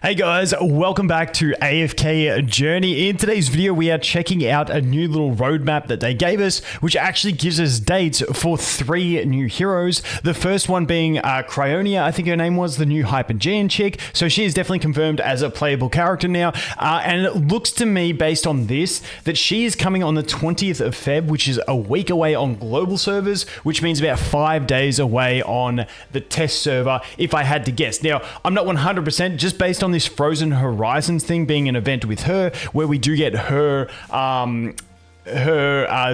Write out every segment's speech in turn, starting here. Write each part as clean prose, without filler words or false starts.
Hey guys, welcome back to AFK Journey. In today's video, we are checking out a new little roadmap that they gave us, which actually gives us dates for 3 new heroes. The first one being Cryia, I think her name was, the new Hypergean chick. So she is definitely confirmed as a playable character now. And it looks to me, based on this, that she is coming on the 20th of Feb, which is a week away on global servers, which means about 5 days away on the test server, if I had to guess. Now, I'm not 100% just based on this Frozen Horizons thing being an event with her, where we do get her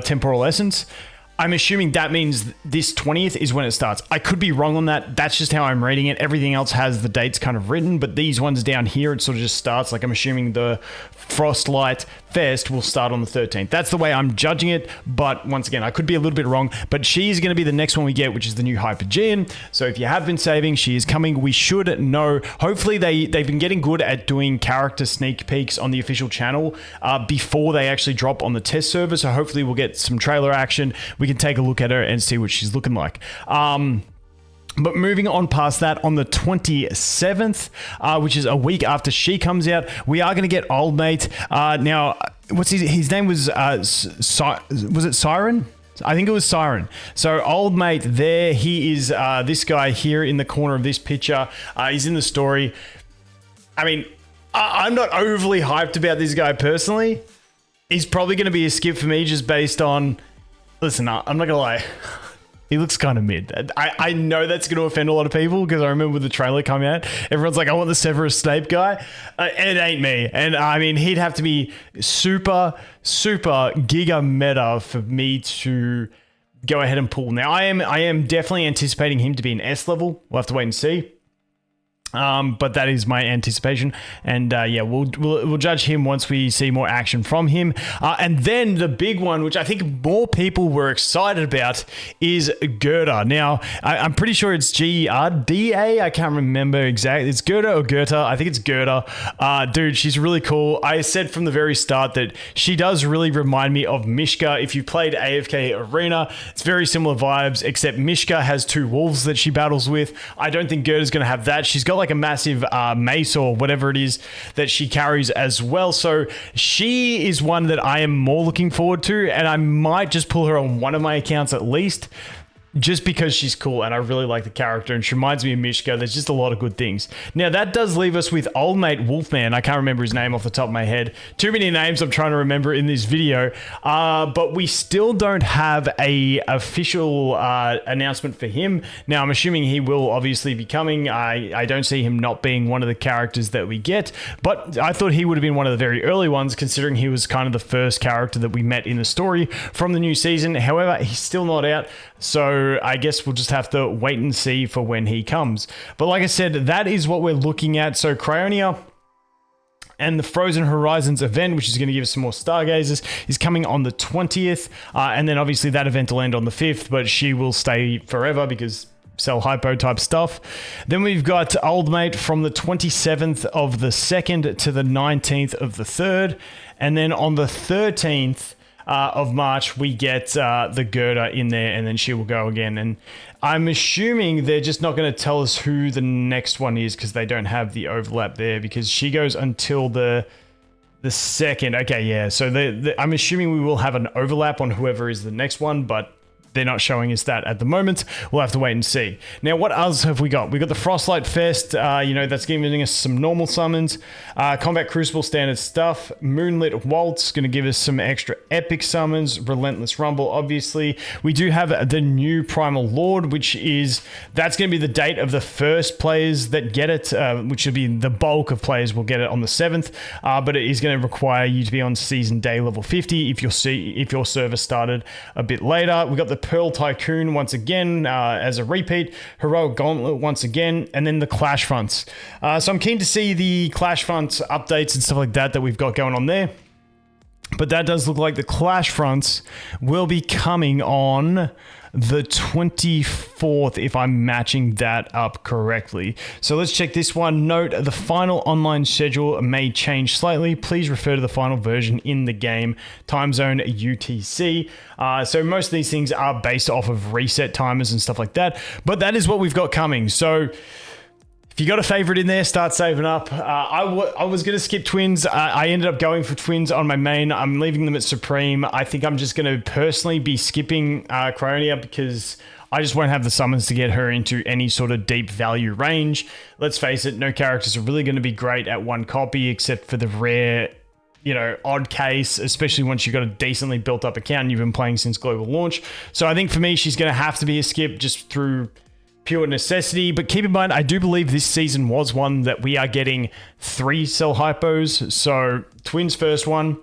temporal essence. I'm assuming that means this 20th is when it starts. I could be wrong on that. That's just how I'm reading it. Everything else has the dates kind of written, but these ones down here, it sort of just starts. Like, I'm assuming the Frostlight Fest will start on the 13th. That's the way I'm judging it, but once again, I could be a little bit wrong, but she's going to be the next one we get, which is the new Hypergean. So if you have been saving, she is coming. We should know. Hopefully they've been getting good at doing character sneak peeks on the official channel before they actually drop on the test server. So hopefully we'll get some trailer action. We can take a look at her and see what she's looking like. But moving on past that, on the 27th, which is a week after she comes out, we are going to get Old Mate. Now, what's his name was it Siren? I think it was Siren. So Old Mate there, he is this guy here in the corner of this picture. He's in the story. I mean, I'm not overly hyped about this guy personally. He's probably going to be a skip for me just based on... Listen, I'm not going to lie. He looks kind of mid. I know that's going to offend a lot of people because I remember the trailer coming out. Everyone's like, I want the Severus Snape guy. It ain't me. And I mean, he'd have to be super giga meta for me to go ahead and pull. Now, I am definitely anticipating him to be an S level. We'll have to wait and see. But that is my anticipation, and yeah, we'll judge him once we see more action from him. And then the big one, which I think more people were excited about, is Gertie. Now, I'm pretty sure it's Gerda. I can't remember exactly. It's Gertie or Gerta. I think it's Gertie. Dude, she's really cool. I said from the very start that she does really remind me of Mishka. If you played AFK Arena, it's very similar vibes, except Mishka has 2 wolves that she battles with. I don't think Gertie's going to have that. She's got like a massive mace or whatever it is that she carries as well. So she is one that I am more looking forward to, and I might just pull her on one of my accounts at least, just because she's cool and I really like the character and she reminds me of Mishka. There's just a lot of good things. Now, that does leave us with Old Mate Wolfman. I can't remember his name off the top of my head. Too many names I'm trying to remember in this video. But we still don't have a official announcement for him. Now, I'm assuming he will obviously be coming. I don't see him not being one of the characters that we get, but I thought he would have been one of the very early ones, considering he was kind of the first character that we met in the story from the new season. However, he's still not out, so I guess we'll just have to wait and see for when he comes. But like I said, that is what we're looking at. So Cryia and the Frozen Horizons event, which is going to give us some more Stargazers, is coming on the 20th. And then obviously that event will end on the 5th, but she will stay forever because sell hypo type stuff. Then we've got Old Mate from the 27th of the 2nd to the 19th of the 3rd. And then on the 13th of March, we get the Gertie in there, and then she will go again. And I'm assuming they're just not going to tell us who the next one is because they don't have the overlap there, because she goes until the 2nd. Okay, yeah. So I'm assuming we will have an overlap on whoever is the next one, but they're not showing us that at the moment. We'll have to wait and see. Now, what else have we got? We've got the Frostlight Fest. That's giving us some normal summons. Combat Crucible standard stuff. Moonlit Waltz, going to give us some extra epic summons. Relentless Rumble, obviously. We do have the new Primal Lord, that's going to be the date of the first players that get it, which should be the bulk of players will get it on the 7th. But it is going to require you to be on season day level 50 if your server started a bit later. We've got the Pearl Tycoon once again as a repeat, Heroic Gauntlet once again, and then the Clash Fronts. So I'm keen to see the Clash Fronts updates and stuff like that we've got going on there. But that does look like the Clash Fronts will be coming on the 24th, if I'm matching that up correctly. So let's check this one. Note, the final online schedule may change slightly. Please refer to the final version in the game, time zone UTC. So most of these things are based off of reset timers and stuff like that, but that is what we've got coming. So If you got a favorite in there, start saving up. I was going to skip twins. I ended up going for twins on my main. I'm leaving them at Supreme. I think I'm just going to personally be skipping Cryia because I just won't have the summons to get her into any sort of deep value range. Let's face it, no characters are really going to be great at one copy except for the rare, odd case, especially once you've got a decently built up account and you've been playing since global launch. So I think for me, she's going to have to be a skip just through pure necessity. But keep in mind, I do believe this season was one that we are getting 3 cell hypos. So twins first one,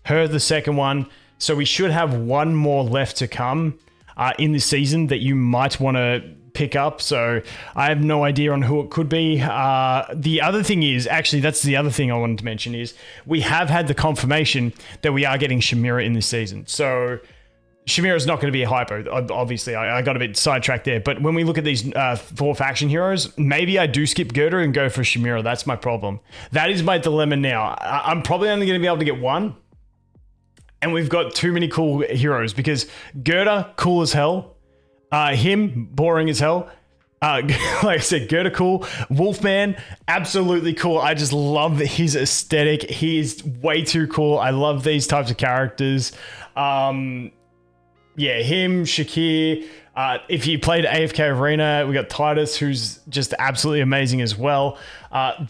her the second one. So we should have one more left to come in this season that you might want to pick up. So I have no idea on who it could be. The other thing is, actually, that's the other thing I wanted to mention is we have had the confirmation that we are getting Chimera in this season. So Chimera is not going to be a hypo. Obviously, I got a bit sidetracked there. But when we look at these 4 faction heroes, maybe I do skip Gertie and go for Chimera. That's my problem. That is my dilemma now. I'm probably only going to be able to get one. And we've got too many cool heroes because Gertie, cool as hell. Him, boring as hell. Like I said, Gertie cool. Wolfman, absolutely cool. I just love his aesthetic. He is way too cool. I love these types of characters. Yeah, him, Shakir. If you played AFK Arena, we got Titus, who's just absolutely amazing as well.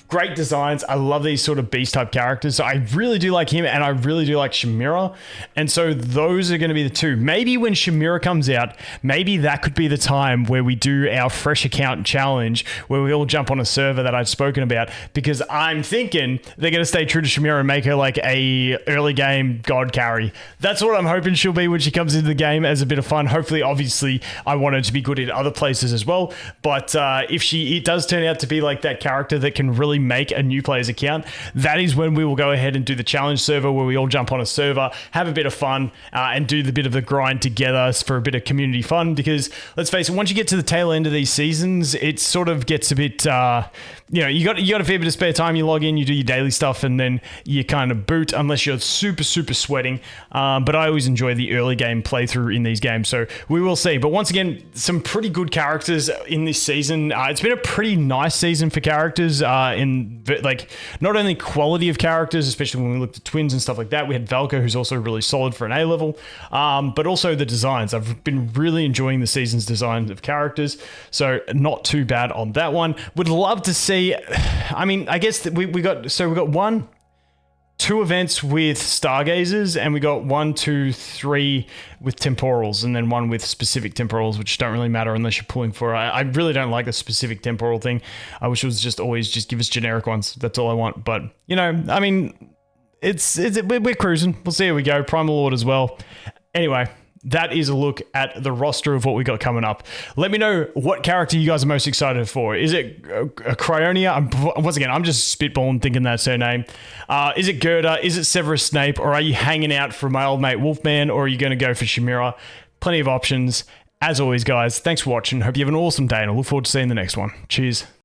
Great designs. I love these sort of beast type characters. So I really do like him, and I really do like Chimera. And so those are going to be the two. Maybe when Chimera comes out, maybe that could be the time where we do our fresh account challenge, where we all jump on a server that I've spoken about, because I'm thinking they're going to stay true to Chimera and make her like a early game god carry. That's what I'm hoping she'll be when she comes into the game as a bit of fun. Hopefully, obviously, I want her to be good in other places as well. But if it does turn out to be like that character that can really make a new player's account, that is when we will go ahead and do the challenge server where we all jump on a server, have a bit of fun, and do the bit of the grind together for a bit of community fun. Because let's face it, once you get to the tail end of these seasons, it sort of gets a bit, you got a fair bit of spare time. You log in, you do your daily stuff, and then you kind of boot unless you're super sweating. But I always enjoy the early game playthrough in these games, so we will see. But once again, some pretty good characters in this season. It's been a pretty nice season for characters in like not only quality of characters, especially when we looked at twins and stuff like that. We had Valko, who's also really solid for an A level, but also the designs. I've been really enjoying the season's design of characters, so not too bad on that one. Would love to see. I mean, I guess that we got 2 events with Stargazers, and we got 1, 2, 3 with temporals, and then 1 with specific temporals, which don't really matter unless you're pulling for. I really don't like the specific temporal thing. I wish it was just always just give us generic ones. That's all I want. But I mean, we're cruising. We'll see how we go. Primal Lord as well. Anyway, that is a look at the roster of what we got coming up. Let me know what character you guys are most excited for. Is it a Cryia? Once again, I'm just spitballing thinking that's her name. Is it Gertie? Is it Severus Snape? Or are you hanging out for my old mate Wolfman? Or are you going to go for Chimera? Plenty of options. As always, guys, thanks for watching. Hope you have an awesome day, and I look forward to seeing the next one. Cheers.